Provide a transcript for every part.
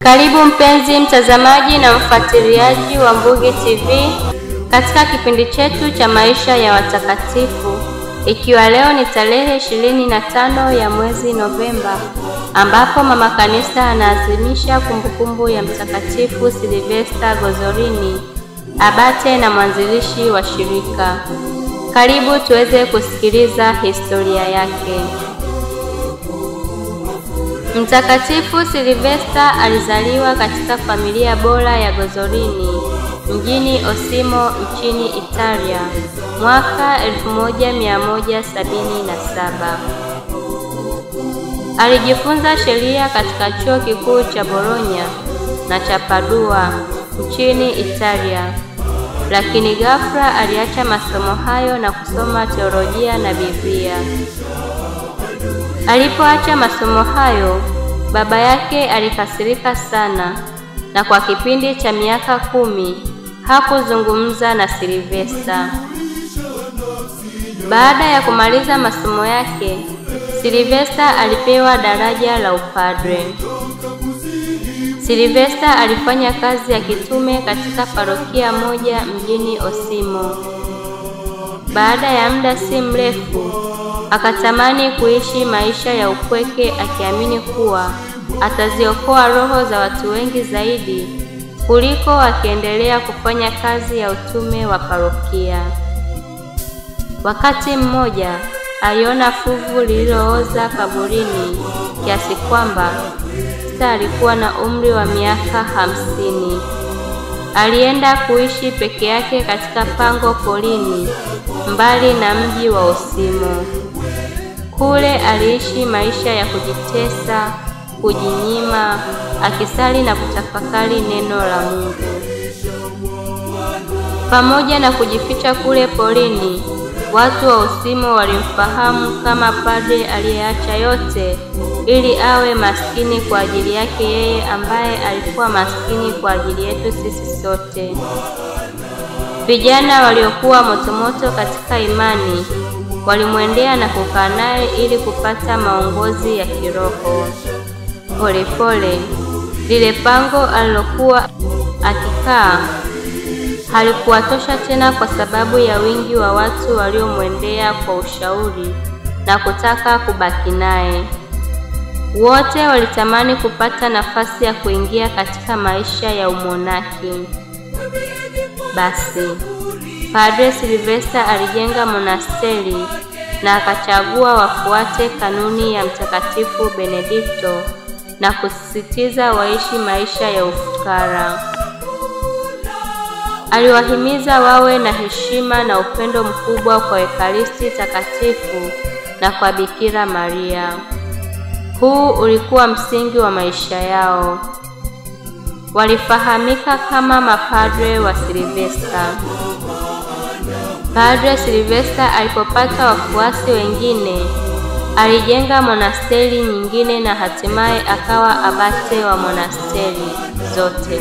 Karibu mpenzi mtazamaji na mfuatiliaji wa Mbugi TV katika kipindi chetu cha maisha ya watakatifu, ikiwa leo ni tarehe 25 ya mwezi Novemba, ambapo mama kanisa anaadhimisha kumbukumbu ya Mtakatifu Silvesta Gozorini, abate na mwanzilishi wa shirika. Karibu tuweze kusikiliza historia yake. Mtakatifu Silvesta alizaliwa katika familia bora ya Gozorini mjini Osimo nchini Italia mwaka 1177. Alijifunza sheria katika chuo kikuu cha Bologna na cha Padua nchini Italia, lakini ghafla aliacha masomo hayo na kusoma teolojia na Biblia. Alipoacha masomo hayo, baba yake alikasirika sana, na kwa kipindi cha miaka 10 hakuzungumza na Silvesta. Baada ya kumaliza masomo yake, Silvesta alipewa daraja la upadre. Silvesta alifanya kazi ya kitume katika parokia moja mjini Osimo. Baada ya muda si mrefu, akatamani kuishi maisha ya upweke, akiamini kuwa ataziokoa roho za watu wengi zaidi kuliko akiendelea kufanya kazi ya utume wa parokia. Wakati mmoja aliona fuvu lililooza kaburini kiasi kwamba sasa alikuwa na umri wa miaka 50. Alienda kuishi peke yake katika pango porini mbali na mji wa Osimo. Kule aliishi maisha ya kujitesa, kujinyima, akisali na kutafakari neno la Mungu. Pamoja na kujificha kule porini, watu wa Osimo walimfahamu kama padre aliyeacha yote ili awe maskini kwa ajili yake yeye, ambaye alikuwa maskini kwa ajili yetu sisi sote. Vijana waliokuwa motomoto katika imani walimwendea na kukaa naye ili kupata maongozi ya kiroho. Polepole lile pango alilokuwa akikaa halikuwatosha tena, kwa sababu ya wingi wa watu waliomwendea kwa ushauri na kutaka kubaki naye. Wote walitamani kupata nafasi ya kuingia katika maisha ya umonaki. Basi Padre Silvesta alijenga monasteri na akachagua wafuate kanuni ya Mtakatifu Benedikto na kusisitiza waishi maisha ya ufukara. Aliwahimiza wawe na heshima na upendo mkubwa kwa Ekaristi Takatifu na kwa Bikira Maria. Huu ulikuwa msingi wa maisha yao. Walifahamika kama mapadre wa Silvesta. Padre Silvesta alipopata wafuasi wengine, alijenga monasteri nyingine na hatimaye akawa abate wa monasteri zote.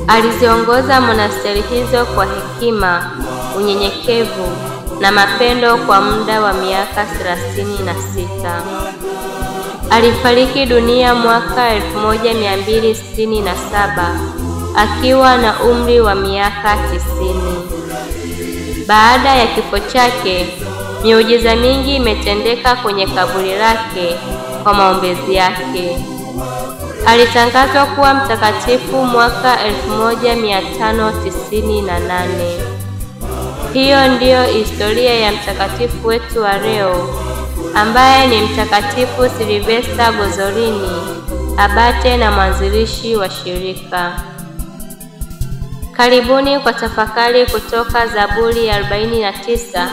Aliziongoza monasteri hizo kwa hekima, unyenyekevu na mapendo kwa muda wa miaka 36. Alifariki dunia mwaka 1267 akiwa na umri wa miaka 90. Baada ya kifo chake, miujiza mingi imetendeka kwenye kaburi lake kwa maombezi yake. Alitangazwa kuwa mtakatifu mwaka 1598. Hiyo ndiyo historia ya mtakatifu wetu wa leo, ambaye ni Mtakatifu Silvesta Gozorini, abate na mwanzilishi wa shirika. Karibuni kwa tafakari kutoka Zaburi ya 49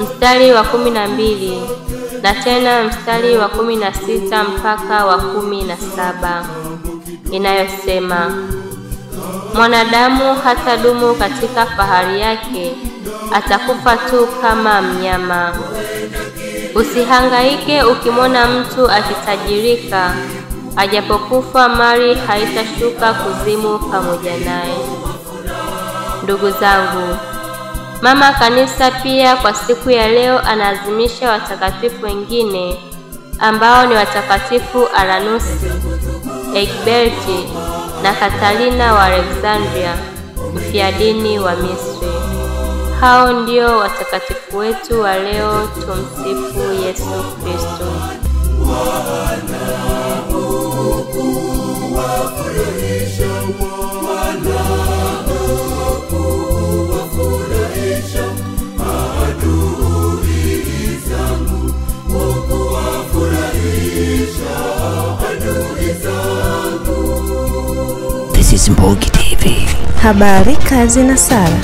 mstari wa 12 na tena mstari wa 16 mpaka wa 17, inayosema: mwanadamu hatadumu katika fahari yake, atakufa tu kama mnyama. Usihangaike ukimwona mtu akitajirika, ajapokufa mali haitashuka kuzimu pamoja naye. Ndugu zangu, mama kanisa pia kwa siku ya leo anaadhimisha watakatifu wengine ambao ni watakatifu Alanusi, Egberti na Katarina wa Alexandria, mfiadini wa Misri. Hao ndio watakatifu wetu wa leo. Tumsifu Yesu Kristo. This is Mbogi TV. Habari, kazi na sala.